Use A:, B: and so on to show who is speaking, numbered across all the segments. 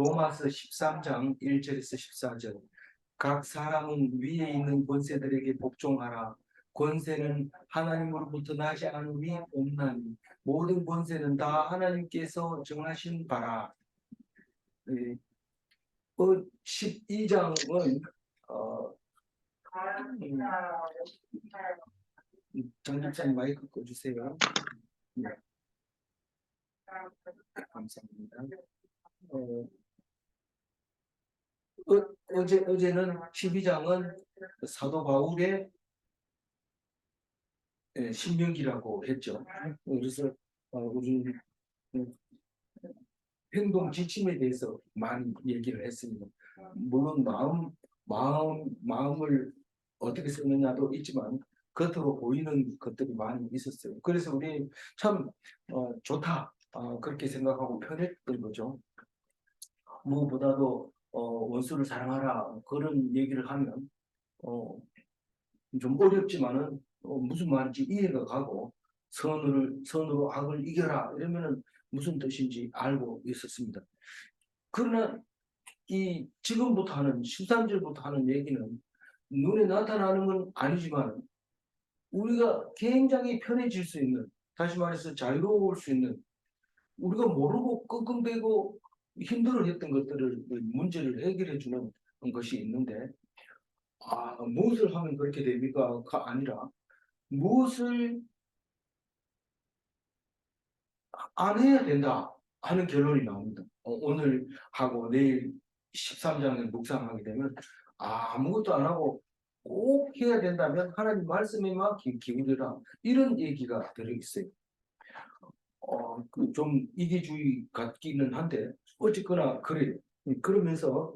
A: 로마서 13장 1절에서 14절. 각 사람은 위에 있는 권세들에게 복종하라. 권세는 하나님으로부터 나지 않음이 없나니 모든 권세는 다 하나님께서 정하신 바라. 12장은 장집사님 마이크 꺼주세요. 네. 감사합니다. 어제는 12장은 사도 바울의 신명기라고 했죠. 그래서 우리 행동 지침에 대해서 많이 얘기를 했습니다. 물론 마음을 어떻게 쓰느냐도 있지만 겉으로 보이는 것들이 많이 있었어요. 그래서 우리 참 좋다 그렇게 생각하고 편했던 거죠. 무엇보다도 원수를 사랑하라 그런 얘기를 하면 좀 어렵지만은 무슨 말인지 이해가 가고 선으로 악을 이겨라 이러면은 무슨 뜻인지 알고 있었습니다. 그러나 이 지금부터 하는 13절부터 하는 얘기는 눈에 나타나는 건 아니지만 우리가 굉장히 편해질 수 있는, 다시 말해서 자유로울 수 있는, 우리가 모르고 끙끙대고 힘들어했던 것들을 문제를 해결해 주는 것이 있는데 무엇을 하면 그렇게 됩니까?가 아니라 무엇을 안 해야 된다 하는 결론이 나옵니다. 오늘 하고 내일 13장을 묵상하게 되면 아무것도 안 하고 꼭 해야 된다면 하나님 말씀에만 기울여라 이런 얘기가 들어있어요. 좀 이기주의 같기는 한데 어쨌거나 그래요. 그러면서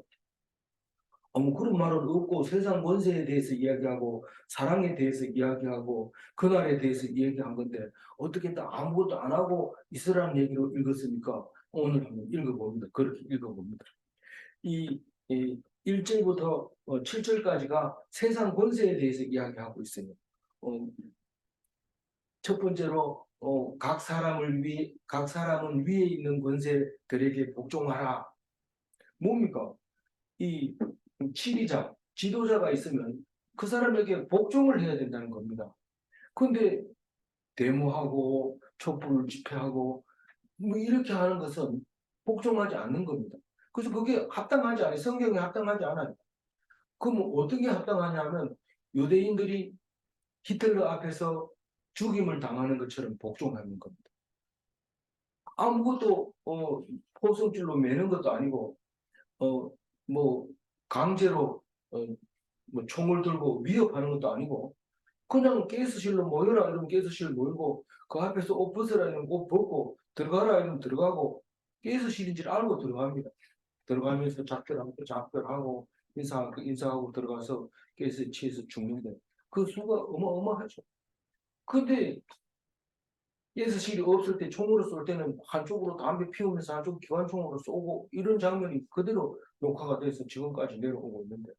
A: 그런 말은 없고 세상 권세에 대해서 이야기하고 사랑에 대해서 이야기하고 그날에 대해서 이야기한 건데 어떻게 또 아무것도 안 하고 있으라는 얘기로 읽었습니까? 오늘 한번 읽어봅니다. 그렇게 읽어봅니다. 이 1절부터 7절까지가 세상 권세에 대해서 이야기하고 있어요. 첫 번째로 각 사람은 위에 있는 권세들에게 복종하라. 뭡니까? 이 지리자, 지도자가 있으면 그 사람에게 복종을 해야 된다는 겁니다. 그런데 데모하고 촛불을 집회하고 뭐 이렇게 하는 것은 복종하지 않는 겁니다. 그래서 그게 합당하지 않아요. 성경에 합당하지 않아요. 그럼 어떤 게 합당하냐면 유대인들이 히틀러 앞에서 죽임을 당하는 것처럼 복종하는 겁니다. 아무것도 포승줄로 매는 것도 아니고 뭐 강제로 뭐 총을 들고 위협하는 것도 아니고 그냥 가스실로 모여라 이러면 가스실 모이고 그 앞에서 옷 벗으라 이러면 옷 벗고 들어가라 이러면 들어가고 가스실인지를 알고 들어갑니다. 들어가면서 작별하고 인사하고 들어가서 가스에 취해서 죽는데 그 수가 어마어마하죠. 근데 가스실이 없을 때 총으로 쏠 때는 한쪽으로 담배 피우면서 한쪽 기관총으로 쏘고 이런 장면이 그대로 녹화가 돼서 지금까지 내려오고 있는데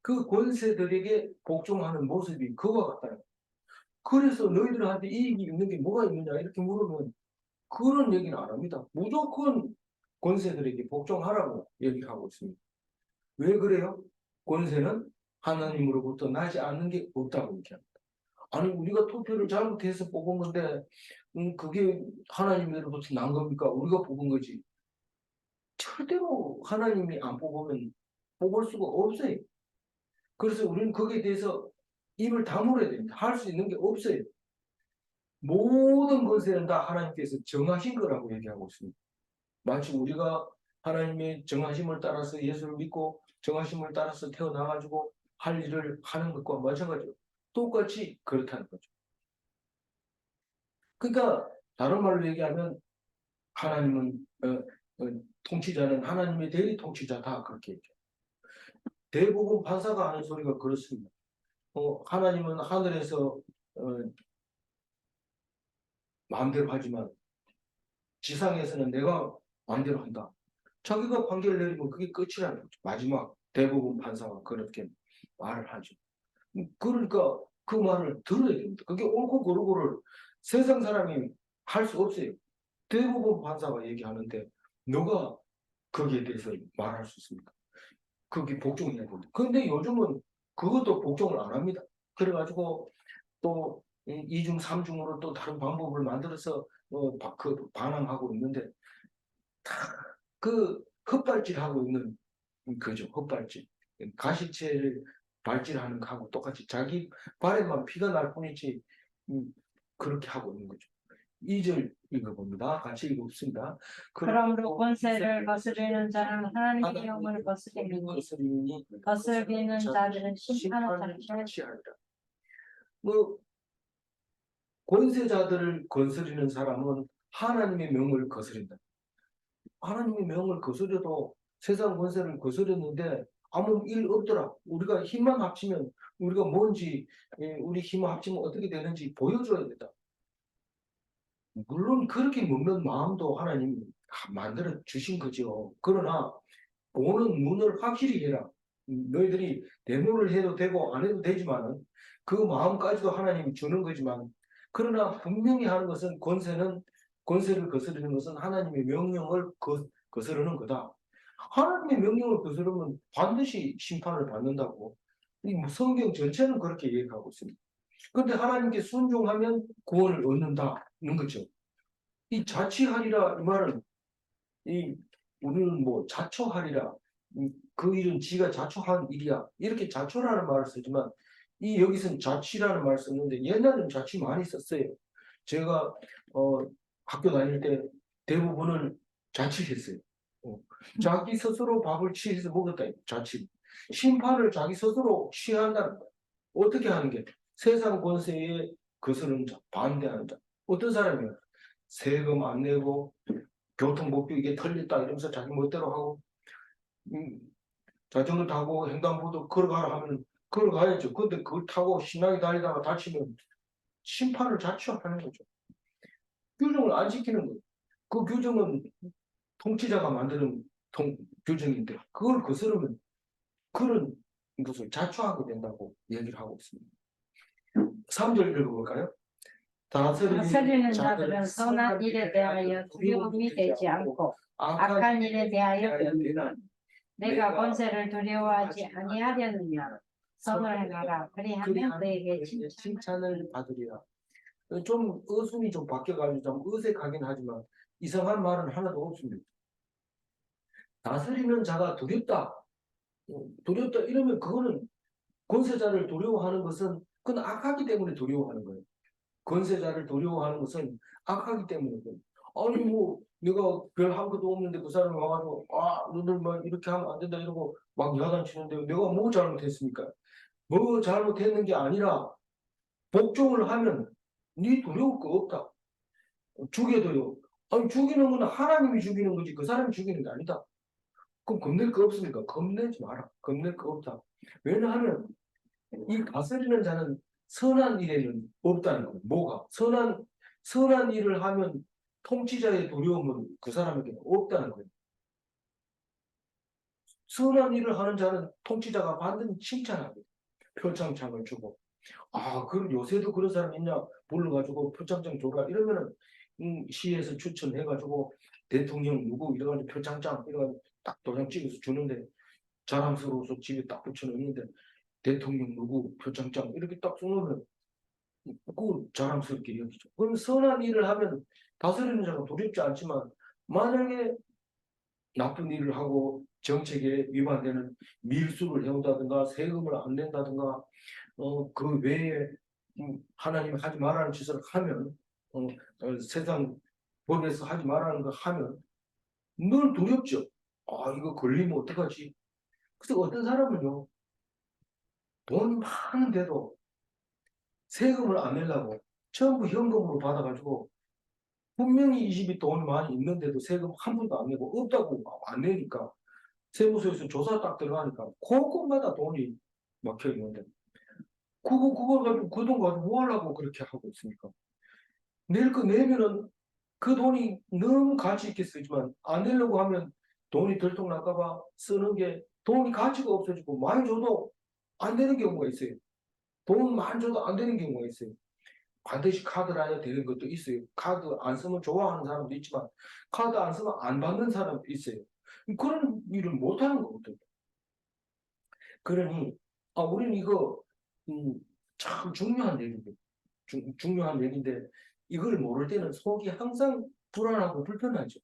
A: 그 권세들에게 복종하는 모습이 그와 같다. 그래서 너희들한테 이익이 있는 게 뭐가 있느냐 이렇게 물으면 그런 얘기는 안 합니다. 무조건 권세들에게 복종하라고 얘기하고 있습니다. 왜 그래요? 권세는 하나님으로부터 나지 않는 게 없다고 얘기합니다. 아니 우리가 투표를 잘못해서 뽑은 건데 그게 하나님으로부터 난 겁니까? 우리가 뽑은 거지. 절대로 하나님이 안 뽑으면 뽑을 수가 없어요. 그래서 우리는 거기에 대해서 입을 다물어야 됩니다. 할 수 있는 게 없어요. 모든 것에는 다 하나님께서 정하신 거라고 얘기하고 있습니다. 마치 우리가 하나님의 정하심을 따라서 예수를 믿고 정하심을 따라서 태어나가지고 할 일을 하는 것과 마찬가지로 똑같이 그렇다는 거죠. 그러니까 다른 말로 얘기하면 하나님은 통치자는 하나님의 대리 통치자다 그렇게 얘기해요. 대부분 판사가 하는 소리가 그렇습니다. 하나님은 하늘에서 마음대로 하지만 지상에서는 내가 마음대로 한다. 자기가 판결을 내리면 그게 끝이라는 거죠. 마지막 대부분 판사가 그렇게 말을 하죠. 그러니까 그 말을 들어야 됩니다. 그게 옳고 그르고를 세상 사람이 할 수 없어요. 대부분 판사가 얘기하는데 너가 거기에 대해서 말할 수 있습니까? 그게 복종해야 됩니다. 근데 요즘은 그것도 복종을 안 합니다. 그래가지고 또 이중 삼중으로 또 다른 방법을 만들어서 그 반항하고 있는데 그 헛발질하고 있는 거죠. 헛발질. 가시체를 발질하는 거하고 똑같이 자기 발에만 피가 날 뿐이지 그렇게 하고 있는 거죠. 2절 읽어봅니다. 같이 읽어봅시다.
B: 그러므로 권세를 거스르는 자는 하나님의 영을 거스리니 거스르는 자들은 심판을
A: 자취하리라. 뭐 권세자들을 거스리는 사람은 하나님의 명을 거스린다. 하나님의 명을 거스려도 세상 권세를 거스렸는데 아무 일 없더라. 우리가 힘만 합치면 우리가 뭔지 우리 힘을 합치면 어떻게 되는지 보여줘야 된다. 물론 그렇게 먹는 마음도 하나님이 만들어 주신 거죠. 그러나 보는 눈을 확실히 해라. 너희들이 대모를 해도 되고 안 해도 되지만은 그 마음까지도 하나님이 주는 거지만 그러나 분명히 하는 것은 권세를 거스르는 것은 하나님의 명령을 거스르는 거다. 하나님의 명령을 거스르면 반드시 심판을 받는다고. 이 성경 전체는 그렇게 얘기하고 있습니다. 그런데 하나님께 순종하면 구원을 얻는다는 거죠. 이 자취하리라 이 말은 우리는 뭐 자초하리라 그 일은 지가 자초한 일이야 이렇게 자초라는 말을 쓰지만 여기서는 자취라는 말을 썼는데 옛날에는 자취 많이 썼어요. 제가 학교 다닐 때 대부분은 자취했어요. 자기 스스로 밥을 취해서 먹었다. 자취. 심판을 자기 스스로 취한다는 거야. 어떻게 하는 게? 세상 권세에 거스르는 자, 반대하는 자. 어떤 사람이야? 세금 안 내고 교통법규 이게 틀렸다 이러면서 자기 멋대로 하고 자전거 타고 횡단보도 걸어가라 하면 걸어가야죠. 근데 그걸 타고 신나게 다니다가 다치면 심판을 자초하는 거죠. 규정을 안 지키는 거예요. 그 규정은 통치자가 만드는 규정인데 그걸 거스르면 그런 것을 자초하게 된다고 얘기를 하고 있습니다. 3절 읽어볼까요?
B: 다스리는 자들은 선한 일에 대하여 두려움이 되지 않고 악한 일에 대하여 배우니라. 내가 권세를 두려워하지 아니하려느냐. 선을 행하라. 그리하면 그에게
A: 칭찬을 받으리라. 좀 어순이 좀 바뀌어가지고 좀 어색하긴 하지만 이상한 말은 하나도 없습니다. 다스리는 자가 두렵다. 두렵다 이러면 그거는 권세자를 두려워하는 것은 그건 악하기 때문에 두려워하는 거예요. 권세자를 두려워하는 것은 악하기 때문에 그래요. 아니 뭐 내가 별 한 것도 없는데 그 사람이 와가지고 너들 뭐 이렇게 하면 안 된다 이러고 막 야단치는데 내가 뭐 잘못했습니까? 뭐 잘못했는 게 아니라 복종을 하면 네 두려울 거 없다. 죽여도요. 아니 죽이는 건 하나님이 죽이는 거지 그 사람이 죽이는 게 아니다. 그럼 겁낼 거 없습니까? 겁내지 마라. 겁낼 거 없다. 왜냐하면 이 다스리는 자는 선한 일에는 없다는 거예요. 뭐가? 선한 일을 하면 통치자의 두려움은 그 사람에게는 없다는 거예요. 선한 일을 하는 자는 통치자가 받는 칭찬하고 표창장을 주고 그럼 요새도 그런 사람 있냐 불러가지고 표창장 줘라 이러면은 시에서 추천해가지고 대통령 누구 이래가지고 표창장 이래가지고 딱 도장 찍어서 주는데 자랑스러워서 집에 딱 붙여놓는데 대통령 누구 표창장 이렇게 딱 써놓으면 그 자랑스럽게 여기죠. 그럼 선한 일을 하면 다스리는 자가 두렵지 않지만 만약에 나쁜 일을 하고 정책에 위반되는 밀수를 해온다든가 세금을 안 낸다든가 그 외에 하나님이 하지 말라는 짓을 하면 세상 법에서 하지 말라는 걸 하면 늘 두렵죠. 이거 걸리면 어떡하지? 그래서 어떤 사람은요 돈 많은데도 세금을 안 내려고 전부 현금으로 받아가지고 분명히 이 집이 돈이 많이 있는데도 세금 한 푼도 안 내고 없다고 안 내니까 세무서에서 조사 딱 들어가니까 곳곳마다 돈이 막혀 있는데 그걸 가지고 그 돈 가지고 뭐 하려고 그렇게 하고 있습니까? 낼 거 내면은 그 돈이 너무 가치 있게 쓰지만 안 내려고 하면 돈이 들통날까 봐 쓰는 게 돈이 가치가 없어지고 많이 줘도 안 되는 경우가 있어요. 돈 많이 줘도 안 되는 경우가 있어요. 반드시 카드를 해야 되는 것도 있어요. 카드 안 쓰면 좋아하는 사람도 있지만 카드 안 쓰면 안 받는 사람도 있어요. 그런 일을 못하는 거거든요. 그러니 우리는 이거 참 중요한 얘기인데 중요한 얘기인데 이걸 모를 때는 속이 항상 불안하고 불편하죠.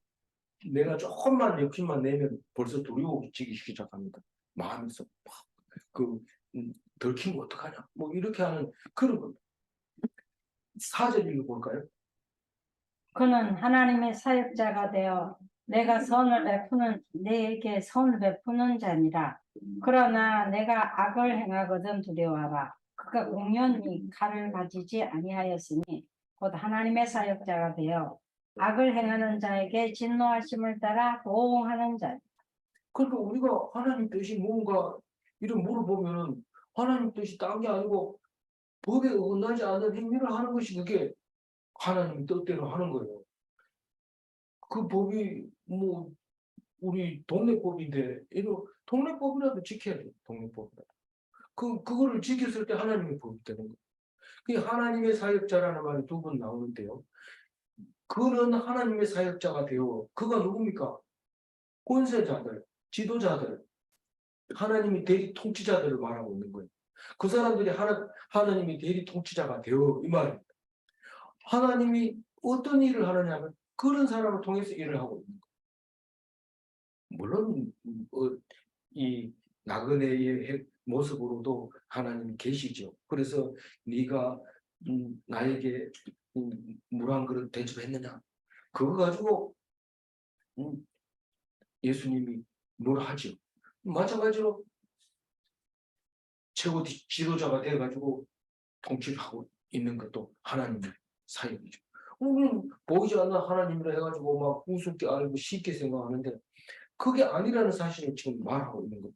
A: 내가 조금만 욕심만 내면 벌써 두려워지기 시작합니다. 마음에서 그 들키면 어떡하냐 뭐 이렇게 하는 그런 겁니다. 4절 읽어볼까요?
B: 그는 하나님의 사역자가 되어 내가 선을 베푸는 내게 선을 베푸는 자니라. 그러나 내가 악을 행하거든 두려워하라. 그가 공연히 칼을 가지지 아니하였으니 곧 하나님의 사역자가 되어 악을 행하는 자에게 진노하심을 따라 보응하는 자.
A: 그러니까 우리가 하나님 뜻이 뭔가 이런 물어보면은 하나님 뜻이 딴 게 아니고 법에 어긋나지 않는 행위를 하는 것이 그게 하나님 뜻대로 하는 거예요. 그 법이 뭐 우리 동네법인데 이런 동네법이라도 지켜야 돼요. 동네법이라도. 그거를 지켰을 때 하나님의 법이 되는 거예요. 그 하나님의 사역자라는 말이 두 번 나오는데요. 그는 하나님의 사역자가 되어 그가 누굽니까? 권세자들, 지도자들, 하나님이 대리 통치자들을 말하고 있는 거예요. 그 사람들이 하나님이 대리 통치자가 되어 이 말입니다. 하나님이 어떤 일을 하느냐면 그런 사람을 통해서 일을 하고 있는 거예요. 물론 이 나그네의 모습으로도 하나님이 계시죠. 그래서 네가 나에게 물 한 그릇 대접했느냐? 그거 가지고 예수님이 뭘 하죠. 마찬가지로 최고 지도자가 돼가지고 통치를 하고 있는 것도 하나님의 사역이죠. 우리는 보이지 않는 하나님이라 해가지고 막 우습게 알고 쉽게 생각하는데 그게 아니라는 사실을 지금 말하고 있는 거예요.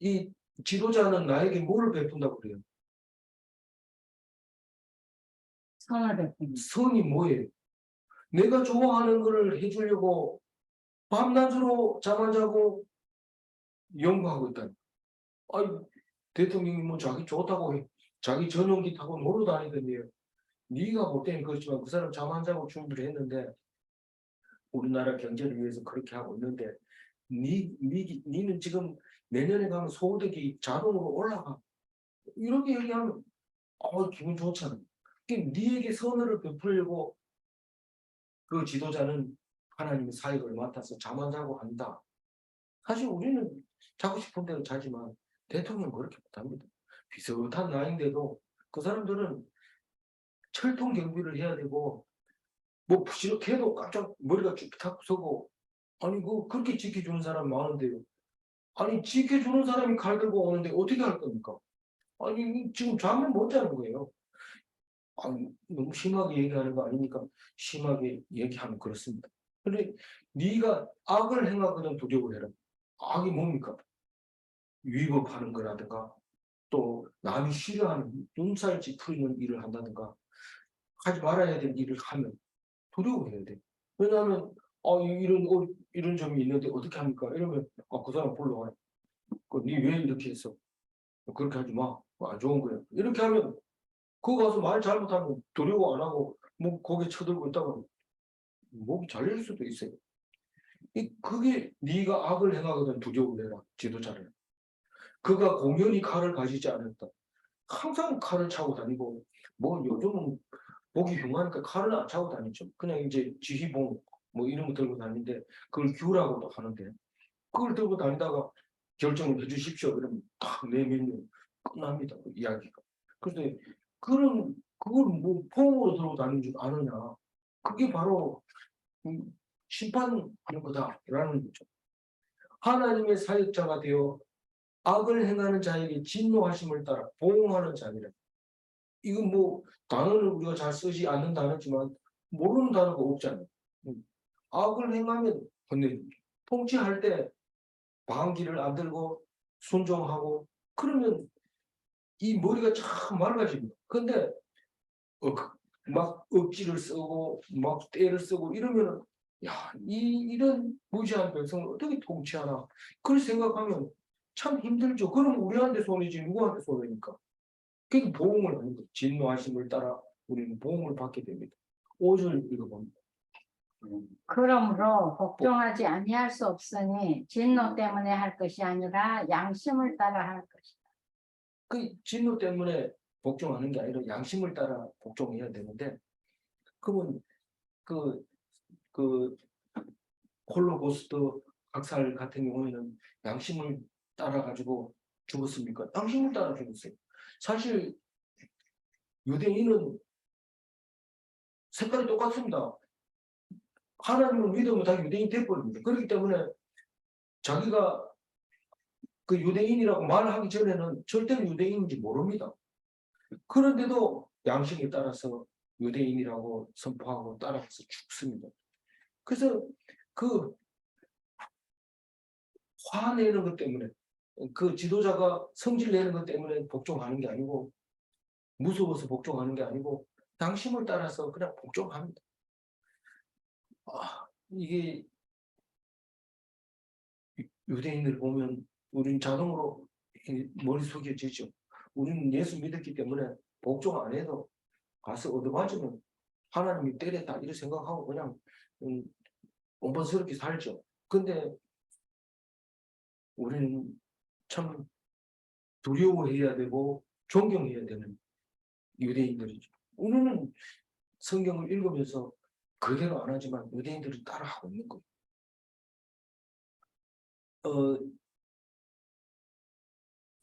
A: 이 지도자는 나에게 뭐를 베푼다고 그래요?
B: 선을 베푼다.
A: 선이 뭐예요? 내가 좋아하는 거를 해주려고 밤낮으로 잠 안 자고 연구하고 있다. 아니, 대통령이 뭐 자기 좋다고 해. 자기 전용기 타고 놀러 다니던데요. 네가 볼 때는 그렇지만 그 사람 잠 안 자고 준비를 했는데 우리나라 경제를 위해서 그렇게 하고 있는데 니는 지금 내년에 가면 소득이 자동으로 올라가. 이렇게 얘기하면 기분 좋잖아. 네에게 선을 베풀려고 그 지도자는 하나님의 사역을 맡아서 잠 안 자고 한다. 사실 우리는 자고 싶은 대로 자지만 대통령은 그렇게 못합니다. 비슷한 나이인데도 그 사람들은 철통 경비를 해야 되고 뭐 부시럭해도 깜짝 머리가 쭉 서고 아니 그렇게 지켜주는 사람 많은데요. 아니 지켜주는 사람이 칼 들고 오는데 어떻게 할 겁니까? 아니 지금 잠을 못 자는 거예요. 아니, 너무 심하게 얘기하는 거 아니니까 심하게 얘기하면 그렇습니다. 근데 네가 악을 행하거든 두려워해라. 악이 뭡니까? 위법하는 거라든가 또 남이 싫어하는 눈살 찌푸리는 일을 한다든가 하지 말아야 될 일을 하면 두려워해야 돼. 왜냐하면 이런 점이 있는데 어떻게 합니까? 이러면 그 사람 불러와요. 네 왜 이렇게 했어? 그렇게 하지 마. 안 좋은 거야. 이렇게 하면 그거 가서 말 잘못하면 두려워 안 하고 뭐 고개 쳐들고 있다가 목이 잘릴 수도 있어요. 그게 네가 악을 행하거든 두려워해라. 지도자를. 그가 공연히 칼을 가지지 않았다. 항상 칼을 차고 다니고 뭐 요즘은 보기 흉하니까 칼을 안 차고 다니죠. 그냥 이제 지휘봉 뭐 이런 거 들고 다니는데 그걸 규라고도 하는데 그걸 들고 다니다가 결정을 해주십시오. 이러면 딱 내밀면 끝납니다. 그 이야기가. 그런데 그걸 뭐 폼으로 들고 다니는 줄 아느냐. 그게 바로 심판하는 거다라는 거죠. 하나님의 사역자가 되어 악을 행하는 자에게 진노하심을 따라 보응하는 자니라. 이건 뭐 단어를 우리가 잘 쓰지 않는 단어지만 모르는 단어가 없잖아요. 악을 행하면 혼내줍니다. 통치할 때 방귀를 안 들고 순종하고 그러면 이 머리가 참 맑아집니다. 근데 막 억지를 쓰고 막 때를 쓰고 이러면은 이런 무지한 백성을 어떻게 통치하나 그걸 생각하면 참 힘들죠. 그럼 우리한테 손이지 누구한테 손이니까. 그러니까 보응을 하는 거예요. 진노하심을 따라 우리는 보응을 받게 됩니다. 5절 읽어봅니다.
B: 그러므로 복종하지 아니할 수 없으니 진노 때문에 할 것이 아니라 양심을 따라 할 것이다.
A: 그 진노 때문에 복종하는 게 아니라 양심을 따라 복종해야 되는데, 그러면 그 홀로코스트 학살 같은 경우에는 양심을 따라 가지고 죽었습니까? 양심을 따라 죽었어요. 사실 유대인은 색깔이 똑같습니다. 하나님을 믿으면 다 유대인 돼버립니다. 그렇기 때문에 자기가 그 유대인이라고 말하기 전에는 절대로 유대인인지 모릅니다. 그런데도 양심에 따라서 유대인이라고 선포하고 따라서 죽습니다. 그래서 그 화내는 것 때문에, 그 지도자가 성질 내는 것 때문에 복종하는 게 아니고, 무서워서 복종하는 게 아니고 양심을 따라서 그냥 복종합니다. 이게 유대인들 보면 우리는 자동으로 머리 숙여지죠. 우리는 예수 믿었기 때문에 복종 안 해도 가서 얻어맞으면 하나님이 때렸다 이렇게 생각하고 그냥 온번스럽게 살죠. 근데 우리는 참 두려워해야 되고 존경해야 되는 유대인들이죠. 우리는 성경을 읽으면서 그대로 안 하지만 유대인들은 따라하고 있는 거예요.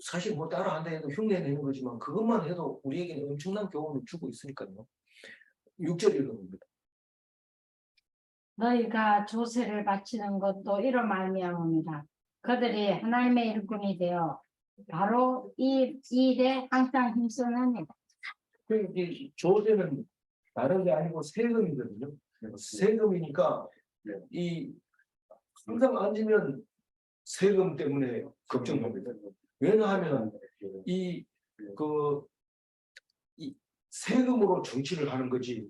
A: 사실 뭐 따라한다 해도 흉내내는 거지만 그것만 해도 우리에게는 엄청난 교훈을 주고 있으니까요. 6절 읽어봅니다.
B: 너희가 조세를 바치는 것도 이로 말미암습니다. 그들이 하나님의 일꾼이 되어 바로 이 일에 항상 힘쓰느니라.
A: 이 조세는 다른 게 아니고 세금이거든요. 세금이니까 이 항상 앉으면 세금 때문에 걱정합니다. 왜냐하면 이 세금으로 정치를 하는 거지,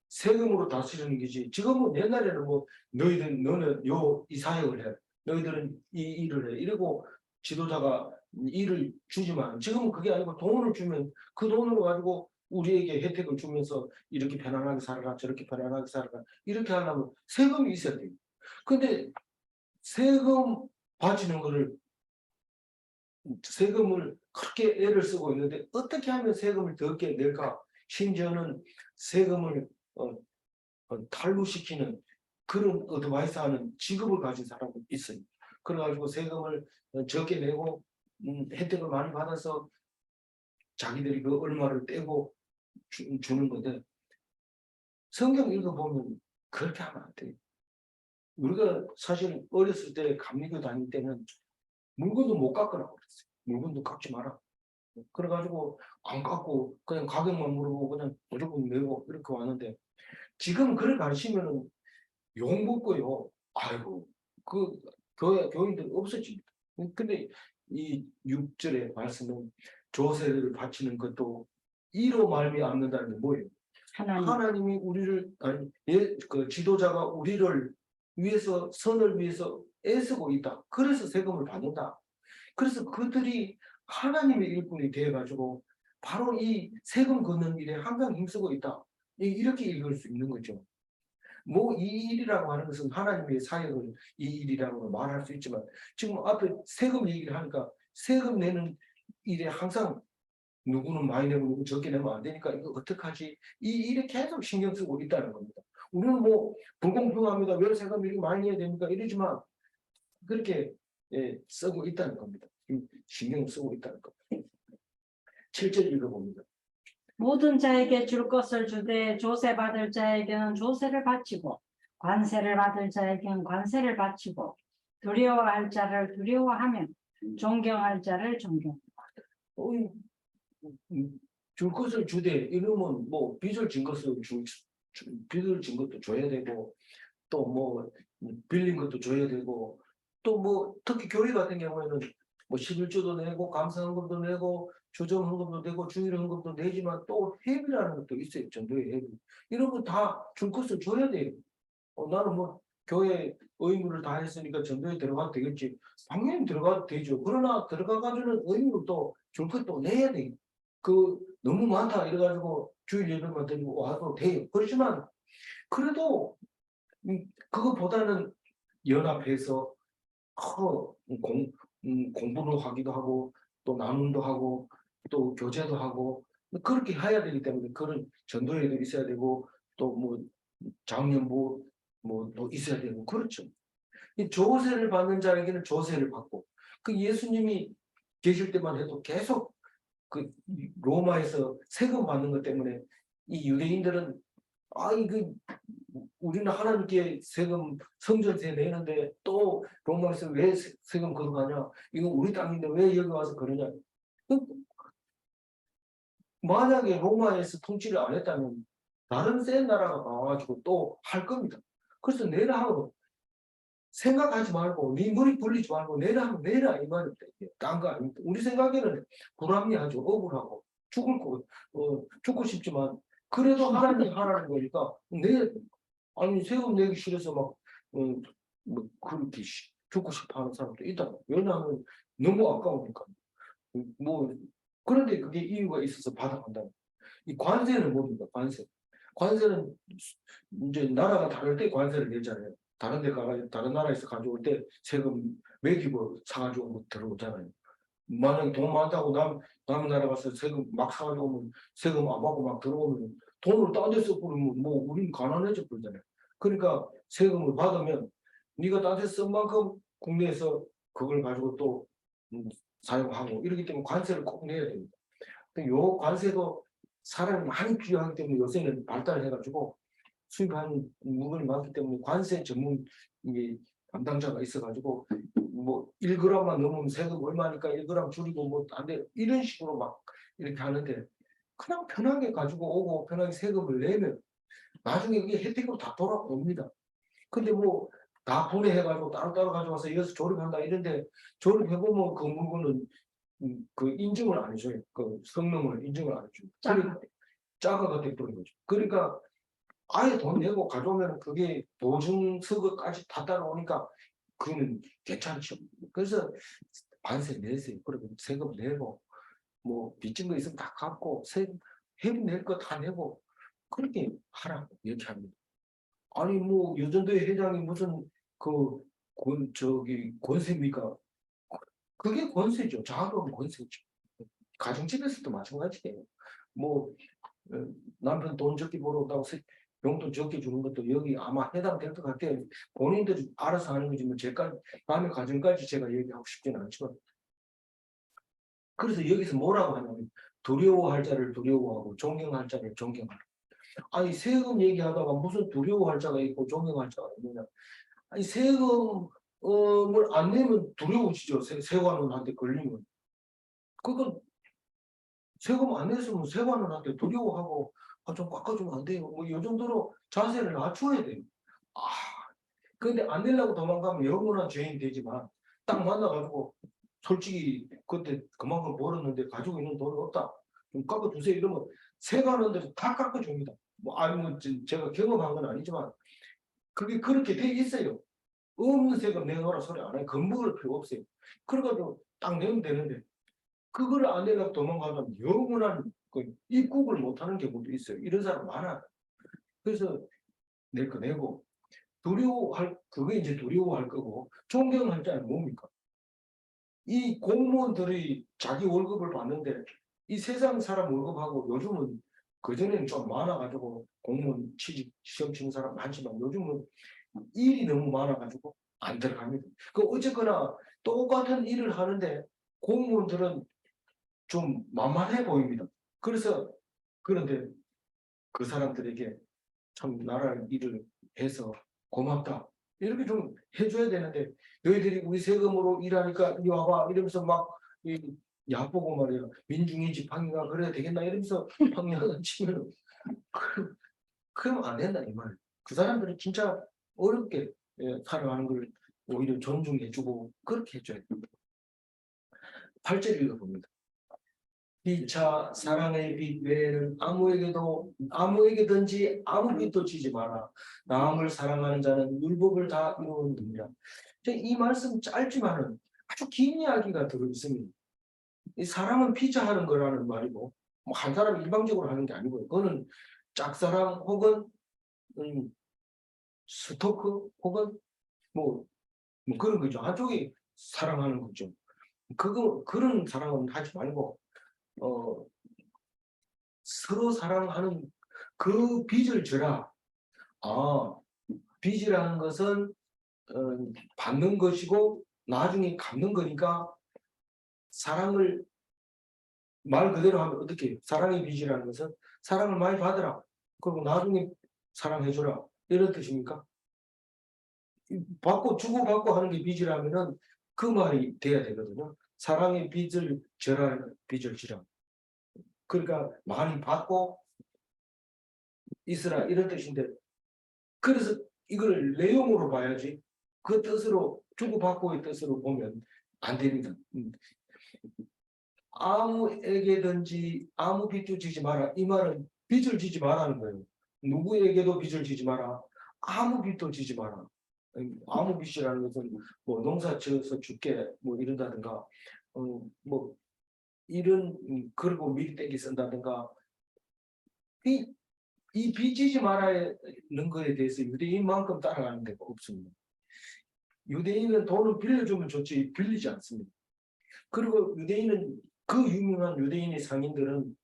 A: 세금으로 다스리는 거지. 지금은 옛날에는 뭐 너는 이 사역을 해, 너희들은 이 일을 해 이러고 지도자가 일을 주지만, 지금은 그게 아니고 돈을 주면 그 돈으로 가지고 우리에게 혜택을 주면서 이렇게 편안하게 살아라, 저렇게 편안하게 살아라, 이렇게 하려면 세금이 있어야 돼요. 근데 세금 바치는 거를, 세금을 그렇게 애를 쓰고 있는데 어떻게 하면 세금을 적게 낼까? 심지어는 세금을 탈루시키는 그런 어드바이스하는 직업을 가진 사람이 있어요. 그래가지고 세금을 적게 내고 혜택을 많이 받아서 자기들이 그 얼마를 떼고 주는 건데, 성경 읽어보면 그렇게 하면 안 돼요. 우리가 사실 어렸을 때 감리교 다닐 때는 물건도 못 깎으라고 그랬어요. 물건도 깎지 마라. 그래가지고 안 깎고 그냥 가격만 물어보고 그냥 무조건 내고 이렇게 왔는데, 지금 그걸 가르치면은 욕 먹고요. 아이고, 그 교인들 없어집니다. 근데 이 6절의 말씀은 조세를 바치는 것도 이로 말미암는다는 게 뭐예요? 하나님이 우리를, 아니, 그 지도자가 우리를 위해서, 선을 위해서 애쓰고 있다. 그래서 세금을 받는다. 그래서 그들이 하나님의 일꾼이 되어가지고 바로 이 세금 걷는 일에 항상 힘쓰고 있다. 이렇게 읽을 수 있는 거죠. 뭐 이 일이라고 하는 것은 하나님의 사역을 이 일이라고 말할 수 있지만, 지금 앞에 세금 얘기를 하니까 세금 내는 일에 항상 누구는 많이 내고 누구 적게 내면 안 되니까 이거 어떡하지? 이 일에 계속 신경 쓰고 있다는 겁니다. 우리는 뭐 불공평합니다. 왜 세금 이렇게 많이 내야 됩니까? 이러지만 그렇게 쓰고 있다는 겁니다. 신경 쓰고 있다는 겁니다. 7절 읽어봅니다.
B: 모든 자에게 줄 것을 주되 조세 받을 자에게는 조세를 바치고 관세를 받을 자에게는 관세를 바치고 두려워할 자를 두려워하며 존경할 자를 존경하라.
A: 줄 것을 주되 이러면 뭐 빚을 진 것을 빚을 진 것도 줘야 되고, 또 뭐 빌린 것도 줘야 되고, 또 뭐 특히 교회 같은 경우에는 뭐 11조도 내고 감사헌금도 내고 조정헌금도 내고 주일헌금도 내지만 또 회비라는 것도 있어요. 전도의 회비. 이런 거 다 줄 것을 줘야 돼요. 나는 뭐 교회 의무를 다 했으니까 전도에 들어가도 되겠지. 당연히 들어가도 되죠. 그러나 들어가가지고는 의무를 또 줄 것도 내야 돼요. 너무 많다 이래가지고 주일 예배만 드리고 와도 돼요. 그렇지만 그래도 그것보다는 연합해서 공부를 하기도 하고 또 나눔도 하고 또 교제도 하고 그렇게 해야 되기 때문에 그런 전도회도 있어야 되고 또 뭐 장년부 뭐 또 있어야 되고 그렇죠. 이 조세를 받는 자에게는 조세를 받고 그 예수님이 계실 때만 해도 계속 그 로마에서 세금 받는 것 때문에 이 유대인들은 그 우리는 하나님께 세금 성전세 내는데 또 로마에서 왜 세금 거둬가냐? 이거 우리 땅인데 왜 여기 와서 그러냐? 만약에 로마에서 통치를 안 했다면 다른 센 나라가 나와가지고 또 할 겁니다. 그래서 내라 하고 생각하지 말고 네 머리 굴리지 말고 내라 하면 내라 이 말입니다. 딴 거 아닙니다. 우리 생각에는 불합리하죠. 억울하고 죽고 싶지만 그래도 하나님 하라는 거니까 아니 세금 내기 싫어서 막 뭐 그렇게 죽고 싶어하는 사람도 있다. 왜냐하면 너무 아까우니까. 뭐 그런데 그게 이유가 있어서 받아간다. 이 관세는 뭡니까? 관세는 이제 나라가 다를 때 관세를 내잖아요. 다른 데 가가 다른 나라에서 가져올 때 세금 매기고 사가지고 뭐 들어오잖아요. 만약에 돈 많다고 남 나라 가서 세금 막 사가지고 오면 세금 안 받고 막 들어오면 돈을 딴 데서 뿌리면 뭐 우리는 가난해져 버리잖아요. 그러니까 세금을 받으면 네가 딴 데 쓴 만큼 국내에서 그걸 가지고 또 사용하고 이러기 때문에 관세를 꼭 내야 됩니다. 요 관세도 사람이 많이 필요하기 때문에 요새는 발달해가지고 수입하는 물건이 많기 때문에 관세 전문 이게 담당자가 있어가지고 뭐 1g만 넘으면 세금 얼마니까 1g 줄이고 뭐 안 돼 이런 식으로 막 이렇게 하는데 그냥 편하게 가지고 오고 편하게 세금을 내면 나중에 이게 혜택으로 다 돌아옵니다. 근데 뭐 다 분해해가지고 따로따로 가져와서 이어서 조립한다 이런데 조립해보면 그 물건은 그 인증을 안 해줘요. 그 성능을 인증을 안 해줘요. 그러니까 짜가가 돼버린 거죠. 그러니까 아예 돈 내고 가져오면 그게 보증서까지 다 따라오니까 그거는 괜찮죠. 그래서 관세 내세요. 그리고 세금 내고 뭐 빚진 거 있으면 다 갚고 세금 해금 낼 거 다 내고 그렇게 하라고 얘기합니다. 아니 뭐 여전도의 회장이 무슨 권세입니까? 그게 권세죠. 자아로운 권세죠. 가정집에서도 마찬가지예요. 뭐 남편 돈 적게 벌어온다고 용돈 적게 주는 것도 여기 아마 해당될 것 같아요. 본인들이 알아서 하는 거지 뭐 제가 남의 가정까지 제가 얘기하고 싶지는 않지만 그래서 여기서 뭐라고 하냐면 두려워할 자를 두려워하고 존경할 자를 존경하라. 아니 세금 얘기하다가 무슨 두려워할 자가 있고 존경할 자가 있느냐. 아니 세금을 안 내면 두려우시죠. 세관원한테 걸리면. 그건 세금 안 냈으면 세관원한테 두려워하고 좀 깎아주면 안 돼요. 뭐 이 정도로 자세를 낮춰야 돼요. 아, 근데 안 내려고 도망가면 영원한 죄인이 되지만 딱 만나가지고 솔직히 그때 그만큼 벌었는데 가지고 있는 돈 없다. 좀 깎아주세요. 이러면 세관원들이 다 깎아줍니다. 뭐 아니 뭐 제가 경험한 건 아니지만 그게 그렇게 돼 있어요. 없는 세금 내놓으라 소리 안 해요. 겁먹을 필요 없어요. 그래가지고 딱 내면 되는데 그걸 안 내려고 도망가면 영원한 입국을 못하는 경우도 있어요. 이런 사람 많아요. 그래서 낼 거 내고 그게 이제 두려워할 거고 존경할 자는 뭡니까? 이 공무원들이 자기 월급을 받는데 이 세상 사람 월급하고 요즘은 그전에는 좀 많아가지고 공무원 취직 시험 치는 사람 많지만 요즘은 일이 너무 많아가지고 안 들어갑니다. 그 어쨌거나 똑같은 일을 하는데 공무원들은 좀 만만해 보입니다. 그래서 그런데 그 사람들에게 참 나라를 일을 해서 고맙다. 이렇게 좀 해줘야 되는데 너희들이 우리 세금으로 일하니까 이리 와봐 이러면서 막 야보고 말이야. 민중이 지팡이가 그래야 되겠나 이러면서 방향을 치면 그럼 안 된다 이 말. 그 사람들은 진짜 어렵게 살아가는 걸 오히려 존중해주고 그렇게 해줘야 됩니다. 8절 읽어봅니다. 피차 사랑의 빛 외에는 아무에게든지 아무 빛도 지지 마라. 남을 사랑하는 자는 율법을 다 이루느니라. 이 말씀 짧지만은 아주 긴 이야기가 들어 있습니다. 이 사랑은 피차하는 거라는 말이고 뭐 한 사람 일방적으로 하는 게 아니고요. 그거는 짝사랑 혹은 스토크 혹은 뭐 그런 거죠. 한쪽이 사랑하는 거죠. 그런 사랑은 하지 말고 서로 사랑하는 그 빚을 져라. 아, 빚이라는 것은 받는 것이고 나중에 갚는 거니까 사랑을 말 그대로 하면 어떻게 해요? 사랑의 빚이라는 것은 사랑을 많이 받으라. 그리고 나중에 사랑해주라. 이런 뜻입니까? 받고 주고받고 하는 게 빚이라면은 그 말이 돼야 되거든요. 사랑의 빚을 져라, 빚을 지라. 그러니까 많이 받고 있으라 이런 뜻인데 그래서 이걸 내용으로 봐야지 그 뜻으로 주고받고의 뜻으로 보면 안 됩니다. 아무에게든지 아무 빚도 지지 마라. 이 말은 빚을 지지 말라는 거예요. 누구에게도 빚을 지지 마라. 아무 빚도 지지 마라. 아무 빚이라는 것은 뭐 농사 지어서 줄게 뭐 이런다든가 뭐 이런 그리고 미리 땡기 쓴다든가 이 빚지지 말아야 하는 거에 대해서 유대인만큼 따라가는 데가 없습니다. 유대인은 돈을 빌려주면 좋지 빌리지 않습니다. 그리고 유대인은 그 유명한 유대인의 상인들은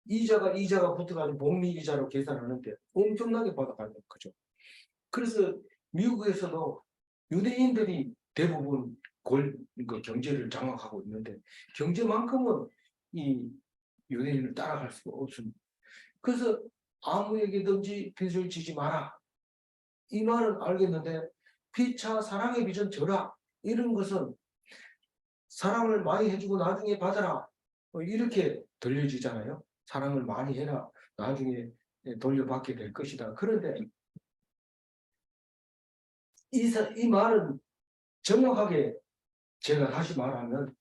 A: 이자가 붙어가지고 복리 이자로 계산하는데 엄청나게 받아가는 거죠. 그래서 미국에서도 유대인들이 대부분 그 경제를 장악하고 있는데 경제만큼은 이 유대인을 따라갈 수가 없습니다. 그래서 아무에게든지 빚을 지지 마라. 이 말은 알겠는데 피차 사랑의 빚은 져라. 이런 것은 사랑을 많이 해주고 나중에 받아라. 이렇게 들려지잖아요. 사랑을 많이 해라. 나중에 돌려받게 될 것이다. 그런데 이 말은 정확하게 제가 다시 말하면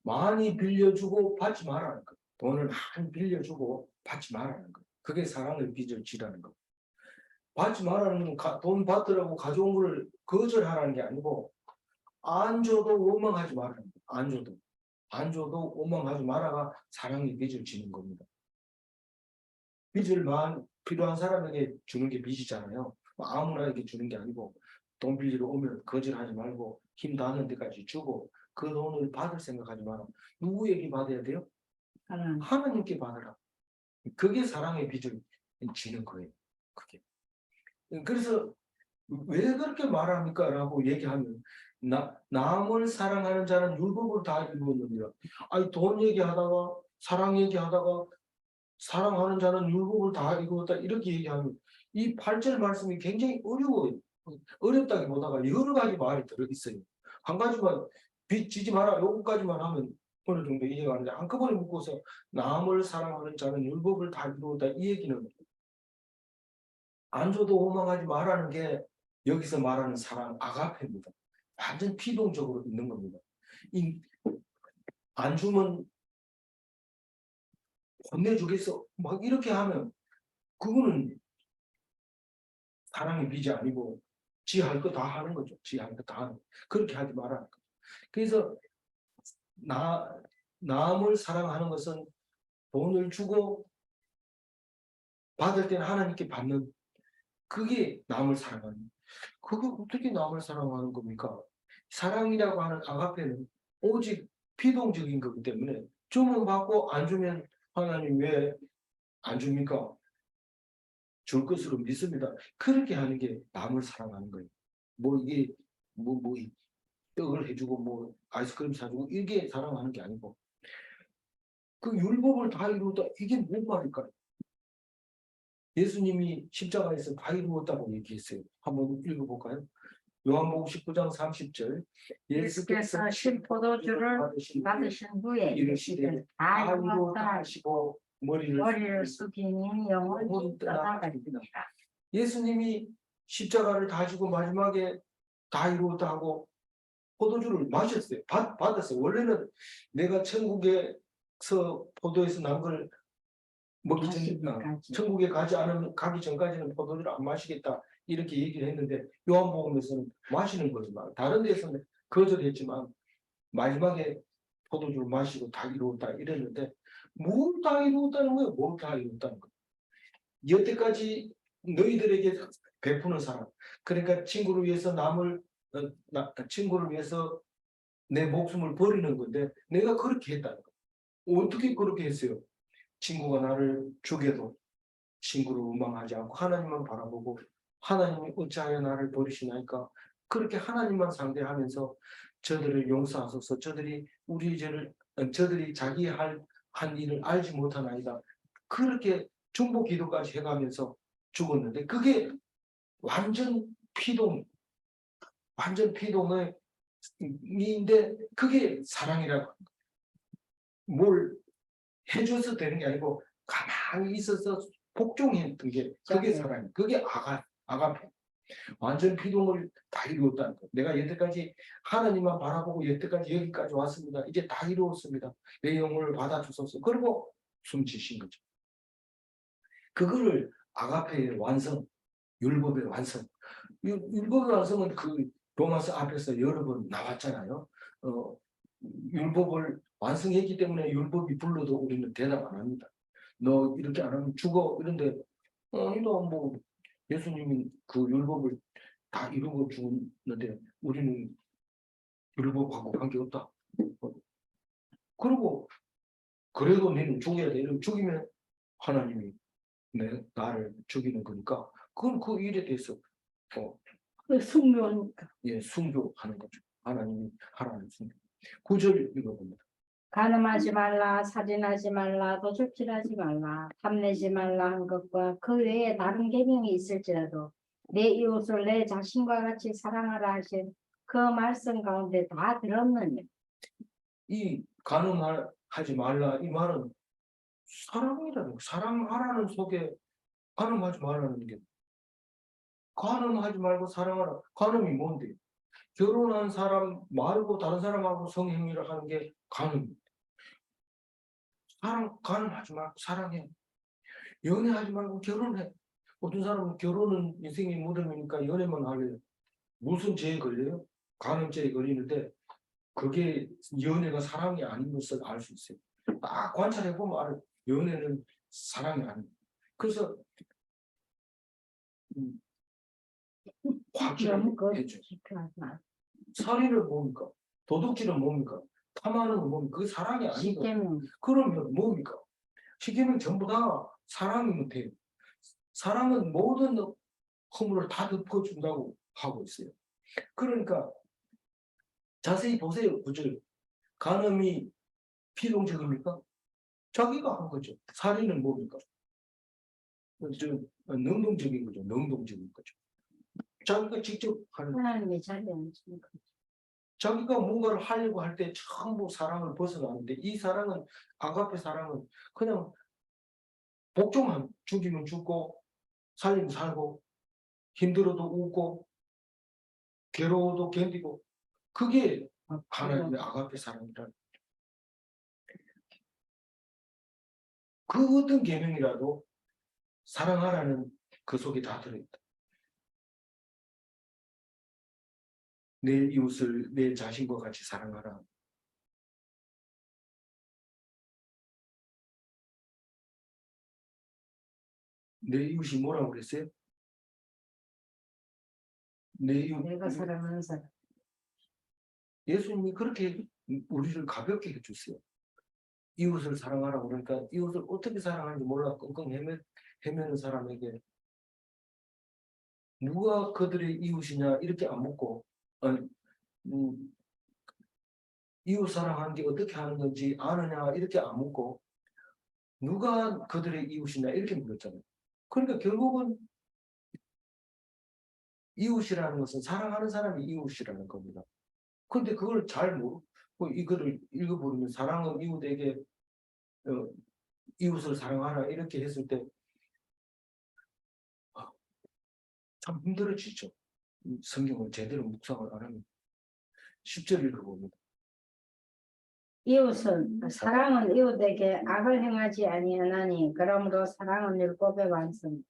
A: 많이 빌려주고 받지 말라는 거예요. 돈을 많이 빌려주고 받지 말라는 거예요. 그게 사랑의 빚을 지라는 거예요. 받지 말라는 건 돈 받으라고 가져온 걸 거절하라는 게 아니고 안 줘도 원망하지 말라는 거예요. 안 줘도 원망하지 말아가 사랑의 빚을 지는 겁니다. 빚을 필요한 사람에게 주는 게 빚이잖아요. 아무나에게 주는 게 아니고 돈 빌리러 오면 거절하지 말고 힘 닿는 데까지 주고 그 돈을 받을 생각하지 마라. 누구에게 받아야 돼요? 하나님께 받으라. 그게 사랑의 빚을 지는 거예요. 그게. 그래서 왜 그렇게 말합니까? 라고 얘기하면 남을 사랑하는 자는 율법을 다 이루었느니라. 아니 돈 얘기하다가 사랑 얘기하다가 사랑하는 자는 율법을 다 이루었다 이렇게 얘기하면 이 8절 말씀이 굉장히 어려워요. 어렵다기보다가 여러 가지 말이 들어있어요. 한 가지만 빚 지지 마라 요거까지만 하면 어느 정도 이해가 가는데 한꺼번에 묶어서 남을 사랑하는 자는 율법을 다 이루었다 이 얘기는 안 줘도 원망하지 말라는 게 여기서 말하는 사랑 아가페입니다. 완전 피동적으로 있는 겁니다. 안 주면 혼내주겠어 막 이렇게 하면 그거는 사랑의 빚이 아니고 지 할 거 다 하는 거죠. 지 할 거 다 하는 거. 그렇게 하지 말라는 거죠. 그래서 남을 사랑하는 것은 돈을 주고 받을 때는 하나님께 받는 그게 남을 사랑하는 그게 어떻게 남을 사랑하는 겁니까? 사랑이라고 하는 아가페는 오직 피동적인 거기 때문에 주면 받고 안 주면 하나님 왜 안 줍니까? 줄 것으로 믿습니다. 그렇게 하는 게 남을 사랑하는 거예요. 뭐 이게 뭐 떡을 해주고 뭐 아이스크림 사주고 이게 사랑하는 게 아니고 그 율법을 다 이루었다 이게 뭔 말일까요? 예수님이 십자가에서 다 이루었다고 얘기했어요. 한번 읽어볼까요? 요한복음 19장 30절
B: 예수께서 신 포도주를 받으신 후에 이르시되 다 이루었다
A: 하시고
B: 머리를 숙이니 영혼이 떠나가리니라.
A: 예수님이 십자가를 다지고 마지막에 다 이루었다 하고 포도주를 마셨어요. 받았어요. 원래는 내가 천국에서 포도에서 난 걸 먹기 전에 천국에 가기 전까지는 포도주를 안 마시겠다 이렇게 얘기를 했는데 요한복음에서는 마시는 거지만 다른 데서는 거절했지만 마지막에 포도주를 마시고 다 이루었다 이랬는데 뭘 다 이루었다는 거예요? 뭘 다 이루었다는 거예요? 여태까지 너희들에게 베푸는 사람. 그러니까 친구를 위해서 친구를 위해서 내 목숨을 버리는 건데 내가 그렇게 했다는 거야. 어떻게 그렇게 했어요? 친구가 나를 죽여도 친구를 원망하지 않고 하나님만 바라보고 하나님이 어찌하여 나를 버리시나이까 그렇게 하나님만 상대하면서 저들을 용서하소서 저들이 저들이 자기 한 일을 알지 못하나이다 그렇게 중보 기도까지 해가면서 죽었는데 그게 완전 피동의 인데 그게 사랑이라고 뭘 해줘서 되는 게 아니고 가만히 있어서 복종했던 게 그게 사랑이에요. 그게 아가페. 완전 피동을 다 이루었다는 거. 내가 여태까지 하나님만 바라보고 여태까지 여기까지 왔습니다. 이제 다 이루었습니다. 내 영혼을 받아주소서. 그리고 숨지신 거죠. 그거를 아가페의 완성, 율법의 완성. 율법의 완성은 그 로마서 앞에서 여러 번 나왔잖아요. 율법을 완성했기 때문에 율법이 불러도 우리는 대답 안 합니다. 너 이렇게 안 하면 죽어 이런데 뭐 예수님이 그 율법을 다 이루고 죽었는데 우리는 율법하고 관계없다. 그리고 그래도 너는 죽여야 돼. 이러면 죽이면 하나님이 나를 죽이는 거니까 그건 그 일에 대해서
B: 숭배하니까.
A: 예, 순교하는 거죠. 하나님이 하라는 순교. 9절 읽어봅니다.
B: 간음하지 말라, 살인하지 말라, 도적질하지 말라, 탐내지 말라 한 것과 그 외에 다른 계명이 있을지라도 내 이웃을 내 자신과 같이 사랑하라 하신 그 말씀 가운데 다 들었느냐.
A: 이 간음하지 말라 이 말은 사랑이라는 거. 사랑하라는 속에 간음하지 말라는 게 간음하지 말고 사랑하라. 간음이 뭔데? 결혼한 사람 말고 다른 사람하고 성행위를 하는 게 간음입니다. 간음하지 말고 사랑해. 연애하지 말고 결혼해. 어떤 사람은 결혼은 인생의 무덤이니까 연애만 하래요. 무슨 죄에 걸려요? 간음죄에 걸리는데 그게 연애가 사랑이 아닌 것을 알 수 있어요. 딱 관찰해보면 알아요. 연애는 사랑이 아닙니다. 그래서 확실하게 해줘. 살인은 뭡니까? 도둑질은 뭡니까? 탐하는 건 뭡니까? 그게 사랑이 아닌 거예요. 그러면 뭡니까? 시계는 전부 다 사랑이면 돼요. 사랑은 모든 허물을 다 덮어준다고 하고 있어요. 그러니까 자세히 보세요. 9절. 간음이 피동적입니까? 자기가 한 거죠. 살인은 뭡니까? 능동적인 거죠. 능동적인 거죠. 자기가 직접 하는 거죠.
B: 하나님의 자리에 앉는 거죠.
A: 자기가 뭔가를 하려고 할 때 전부 사랑을 벗어나는데 이 사랑은 아가페 사랑은 그냥 복종함. 죽이면 죽고 살리면 살고 힘들어도 웃고 괴로워도 견디고 그게 하나님의 아가페 사랑이라는 그 어떤 계명이라도 사랑하라는 그 속에 다 들어있다. 내 이웃을 내 자신과 같이 사랑하라. 내 이웃이 뭐라고 그랬어요?
B: 내가 사랑하는 사람.
A: 예수님이 그렇게 우리를 가볍게 해주세요. 이웃을 사랑하라고 그러니까 이웃을 어떻게 사랑하는지 몰라 끙끙 헤매는 사람에게 누가 그들의 이웃이냐 이렇게 안 묻고 이웃 사랑하는 게 어떻게 하는 건지 아느냐 이렇게 안 묻고 누가 그들의 이웃이냐 이렇게 물었잖아요. 그러니까 결국은 이웃이라는 것은 사랑하는 사람이 이웃이라는 겁니다. 근데 그걸 잘 모르고 이거를 읽어보면 사랑은 이웃에게 이웃을 사랑하라 이렇게 했을 때 참 힘들어지죠. 성경을 제대로 묵상을 안 하면 10절 읽어봅니다.
B: 이웃은 사랑은 이웃에게 악을 행하지 아니하나니 그러므로 사랑은 율법의 완성.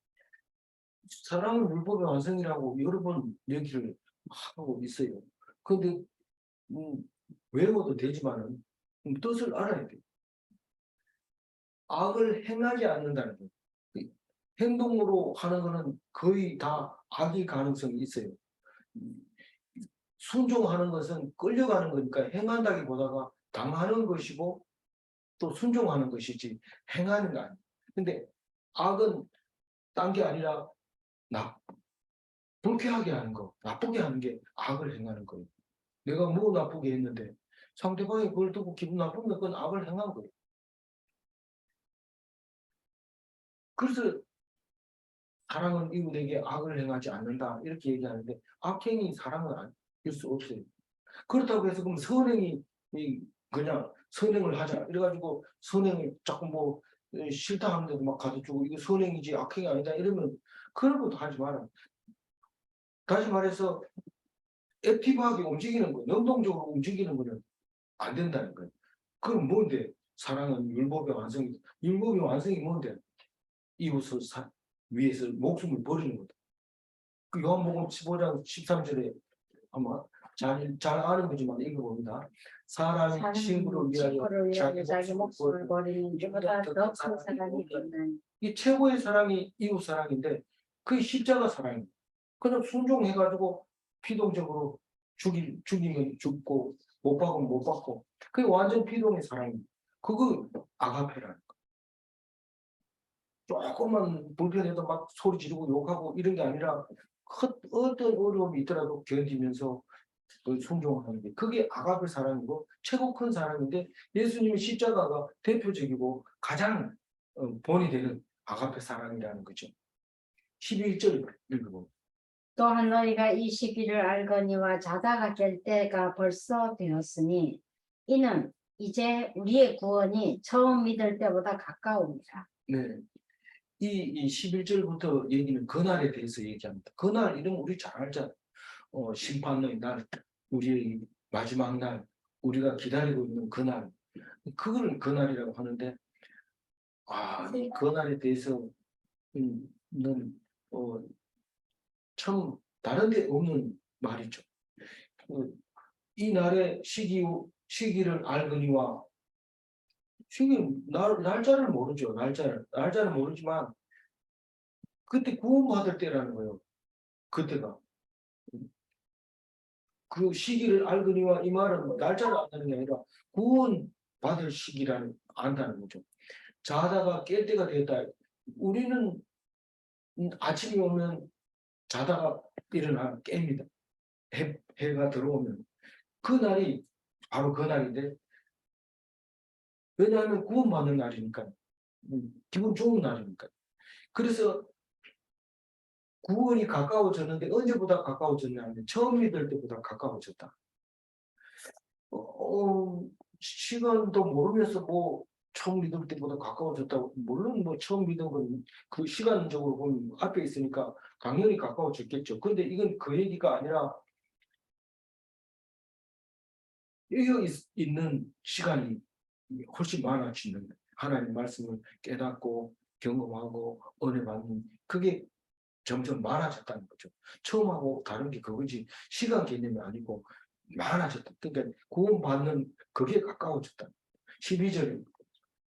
A: 사랑은 율법의 완성이라고 여러 번 얘기를 하고 있어요. 그런데 외워도 되지만은 뜻을 알아야 돼요. 악을 행하지 않는다는 거. 행동으로 하는 거는 거의 다 악의 가능성이 있어요. 순종하는 것은 끌려가는 거니까 행한다기보다가 당하는 것이고 또 순종하는 것이지 행하는 거 아니에요. 근데 악은 딴 게 아니라 불쾌하게 하는 거, 나쁘게 하는 게 악을 행하는 거예요. 내가 뭐 나쁘게 했는데 상대방이 그걸 듣고 기분 나쁘면 그건 악을 행한 거예요. 그래서 사랑은 이웃에게 악을 행하지 않는다 이렇게 얘기하는데 악행이 사랑은 아닐 수 없어요. 그렇다고 해서 그럼 선행이 그냥 선행을 하자 이래가지고 선행을 자꾸 뭐 싫다 하는데도 막 가르쳐주고 이거 선행이지 악행이 아니다 이러면 그런 것도 하지 마라. 다시 말해서 액티브하게 움직이는 거, 능동적으로 움직이는 거는 안 된다는 거예요. 그럼 뭔데? 사랑은 율법의 완성이다. 율법의 완성이 뭔데? 이웃을 위해서 목숨을 버리는 거다. 그 요한복음 15장 13절에 아마 잘 아는 거지만 읽어봅니다. 사람이 친구를 위하여
B: 자기 목숨을 버리는 주보다 더 큰 사랑이 없나니.
A: 이 최고의 사랑이 이웃 사랑인데 그게 십자가 사랑입니다. 그냥 순종해가지고 피동적으로 죽이면 죽고 못 받으면 못 받고 그게 완전 피동의 사랑입니다. 그거 아가페라는 거. 조금만 불편해도 막 소리 지르고 욕하고 이런 게 아니라 어떤 어려움이 있더라도 견디면서 순종하는 게 그게 아가페 사랑이고 최고 큰 사랑인데 예수님의 십자가가 대표적이고 가장 본이 되는 아가페 사랑이라는 거죠. 11절 읽어봅니다.
B: 또한 너희가 이 시기를 알거니와 자다가 깰 때가 벌써 되었으니 이는 이제 우리의 구원이 처음 믿을 때보다 가까웁니다.
A: 네. 이 11절부터 얘기는 그날에 대해서 얘기합니다. 그날 이름 우리 잘 알잖아요. 심판의 날, 우리의 마지막 날, 우리가 기다리고 있는 그날. 그걸 그날이라고 하는데 이 그날에 대해서는 참 다른 데 없는 말이죠. 이 날의 시기를 알거니와 날짜를 모르죠. 날짜를 모르지만 그때 구원받을 때라는 거예요. 그때가. 그 시기를 알거니와 이 말은 날짜를 안다는 게 아니라 구원받을 시기라는 안다는 거죠. 자다가 깰 때가 되었다. 우리는 아침이 오면 자다가 일어나 깹니다. 해가 들어오면 그 날이 바로 그 날인데 왜냐하면 구원받는 날이니까 기분 좋은 날이니까. 그래서 구원이 가까워졌는데 언제보다 가까워졌냐면 처음 믿을 때보다 가까워졌다. 시간도 모르면서 뭐 처음 믿을 때보다 가까워졌다고 물론 뭐 처음 믿은 건 그 시간적으로 보면 앞에 있으니까 당연히 가까워졌겠죠. 근데 이건 그 얘기가 아니라 여유 있는 시간이 훨씬 많아지는 하나님의 말씀을 깨닫고 경험하고 은혜 받는 그게 점점 많아졌다는 거죠. 처음하고 다른 게 그거지 시간 개념이 아니고 많아졌다. 그러니까 구원받는 그게 가까워졌다. 12절에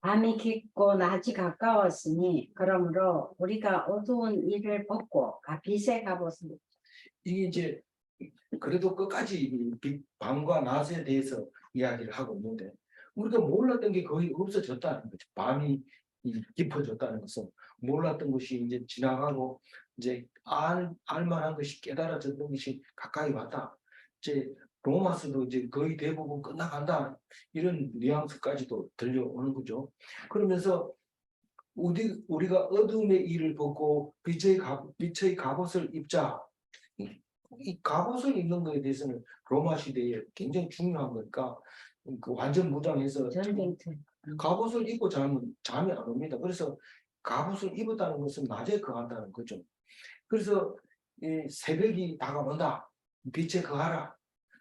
B: 밤이 깊고 낮이 가까웠으니 그러므로 우리가 어두운 일을 벗고 빛의 갑옷을
A: 이게 이제 그래도 끝까지 밤과 낮에 대해서 이야기를 하고 있는데 우리가 몰랐던 게 거의 없어졌다는 거죠. 밤이 깊어졌다는 것은 몰랐던 것이 이제 지나가고 이제 알만한 것이 깨달아졌던 것이 가까이 왔다. 이제 로마서도 이제 거의 대부분 끝나간다. 이런 뉘앙스까지도 들려오는 거죠. 그러면서 우리가 어둠의 일을 벗고 빛의 갑옷을 입자. 이 갑옷을 입는 것에 대해서는 로마 시대에 굉장히 중요한 거니까 그 완전 무장해서
B: 전쟁터.
A: 갑옷을 입고 자면 잠이 안 옵니다. 그래서 갑옷을 입었다는 것은 낮에 거한다는 거죠. 그래서 이 새벽이 다가온다. 빛에 거하라.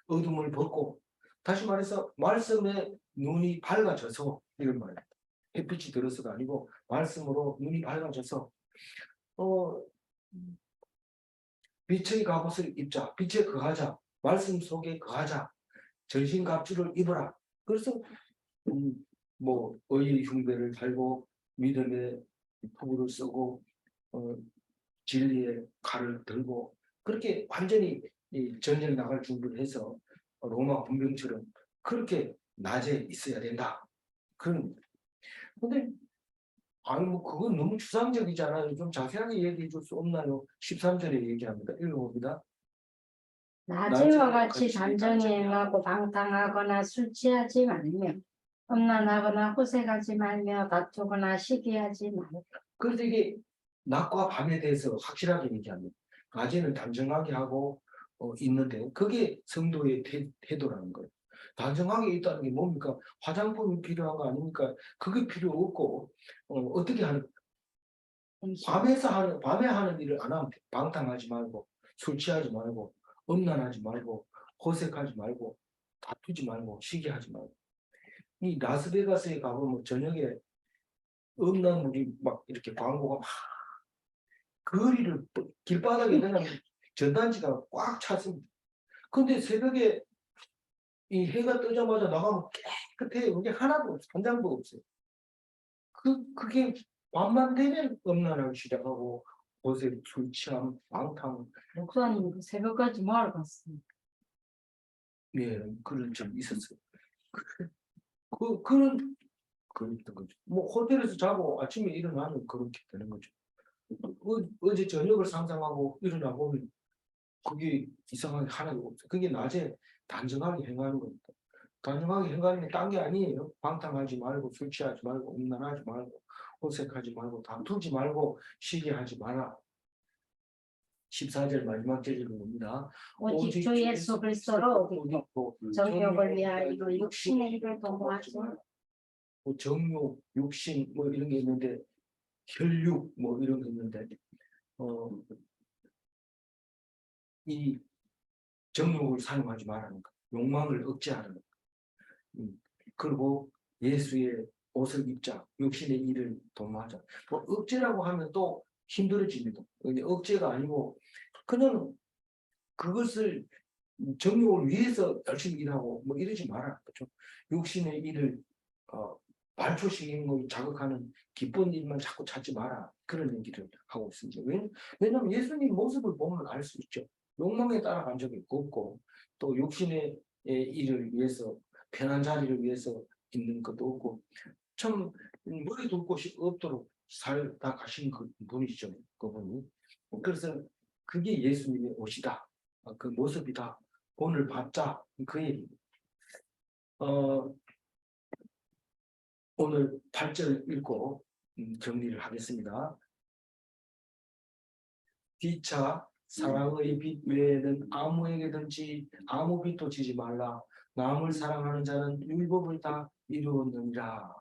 A: 어둠을 벗고 다시 말해서 말씀에 눈이 밝아져서 이런 말입니다. 햇빛이 들어서가 아니고 말씀으로 눈이 밝아져서 빛의 갑옷을 입자. 빛에 거하자. 말씀 속에 거하자. 전신갑주를 입어라. 그래서 뭐 의의 흉배를 달고 믿음의 포부를 쓰고 진리의 칼을 들고 그렇게 완전히 이 전쟁 나갈 준비를 해서 로마 군병처럼 그렇게 낮에 있어야 된다. 그런 근데 아니 뭐 그건 너무 추상적이잖아요. 좀 자세하게 얘기해 줄 수 없나요? 13절에 얘기합니다. 읽어봅니다.
B: 낮에와 같이 단정히 행하고 방탕하거나 술 취하지 말며 음란하거나 호색하지 말며 다투거나 시기하지 말고.
A: 그래서 이게 낮과 밤에 대해서 확실하게 얘기합니다. 낮에는 단정하게 하고 있는데 그게 성도의 태도라는 거예요. 단정하게 있다는 게 뭡니까? 화장품이 필요한 거 아닙니까? 그게 필요 없고 어떻게 하는 밤에 하는 일을 안 하면 돼. 방탕하지 말고 술 취하지 말고 음란하지 말고 호색하지 말고 다투지 말고 시기하지 말고 이 라스베가스에 가보면 저녁에 음란물이 막 이렇게 광고가 막 거리를 길바닥에 그냥 전단지가 꽉 찼습니다. 근데 새벽에 이 해가 뜨자마자 나가면 깨끗해. 여기 하나도 없어. 한 장도 없어요. 그게 밤만 되면 음란하기 시작하고 옷에 술 취함, 방탕.
B: 목사님 새벽까지 뭐하러 갔습니까?
A: 예, 그런 적이 있었어요. 그런 거죠. 뭐 호텔에서 자고 아침에 일어나면 그렇게 되는 거죠. 어제 저녁을 상상하고 일어나 보면 그게 이상하게 하나도 없어요. 그게 낮에 단정하게 행하는 겁니다. 단정하게 행하는 게 딴 게 아니에요. 방탕하지 말고 술 취하지 말고 음란하지 말고 호색하지 말고 다투지 말고 시기하지 마라. 14절 마지막 절을 봅니다.
B: 오직 주 예수 그리스도로 믿고 정욕을 위하여 육신의 일을 도모하지
A: 뭐 정욕, 육신 뭐 이런 게 있는데 혈육 뭐 이런 게 있는데 이 정욕을 사용하지 말라는 거, 욕망을 억제하는 거. 그리고 예수의 옷을 입자, 육신의 일을 도모하자. 뭐 억제라고 하면 또 힘들어집니다. 억제가 아니고 그냥 그것을 정욕을 위해서 열심히 일하고 뭐 이러지 마라. 그렇죠? 육신의 일을 발표시키는 걸 자극하는 기쁜 일만 자꾸 찾지 마라. 그런 얘기를 하고 있습니다. 왜냐하면 예수님 모습을 보면 알 수 있죠. 욕망에 따라간 적이 없고 또 육신의 일을 위해서 편한 자리를 위해서 있는 것도 없고 참 머리 둘 곳이 없도록 살다 가신 그 분이죠. 그분이. 그래서 그게 예수님의 옷이다. 그 모습이다. 본을 받자. 그 얘기입니다. 오늘 8절 읽고 정리를 하겠습니다. 빛차 사랑의 빛 외에는 아무에게든지 아무 빛도 지지 말라. 남을 사랑하는 자는 율법을 다 이루었느니라.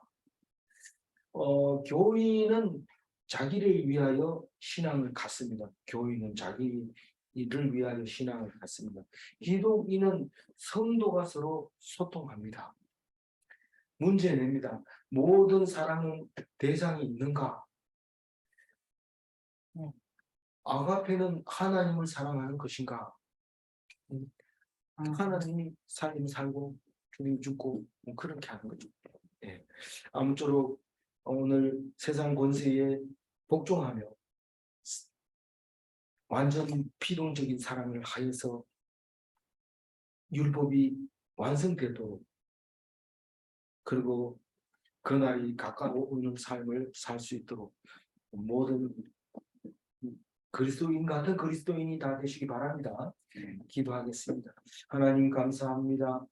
A: 교인은 자기를 위하여 신앙을 갖습니다. 교인은 자기를 위하여 신앙을 갖습니다. 기독인은 성도가 서로 소통합니다. 문제 냅니다. 모든 사랑은 대상이 있는가? 아가페는 하나님을 사랑하는 것인가? 하나님이 살림 살고 주님 죽고 뭐 그렇게 하는 거죠. 예. 아무쪼록 오늘 세상 권세에 복종하며 완전 필용적인 사랑을 하여서 율법이 완성되도록 그리고 그날이 가까워오는 삶을 살 수 있도록 모든 그리스도인 같은 그리스도인이 다 되시기 바랍니다. 기도하겠습니다. 하나님 감사합니다.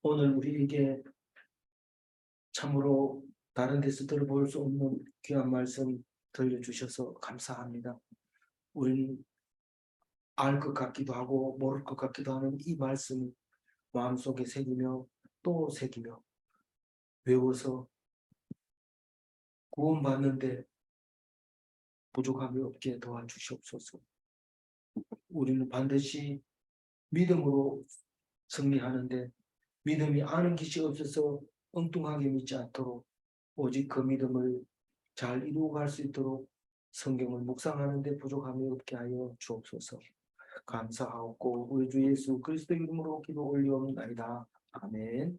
A: 오늘 우리에게 참으로 다른 데서 들어볼 수 없는 귀한 말씀 들려주셔서 감사합니다. 우리는 알 것 같기도 하고 모를 것 같기도 하는 이 말씀을 마음속에 새기며 또 새기며 외워서 구원받는데 부족함이 없게 도와주시옵소서. 우리는 반드시 믿음으로 승리하는데 믿음이 아는 것이 없어서 엉뚱하게 믿지 않도록 오직 그 믿음을 잘 이루어갈 수 있도록 성경을 묵상하는 데 부족함이 없게 하여 주옵소서. 감사하고 우리 주 예수 그리스도 이름으로 기도 올리옵나이다. 아멘.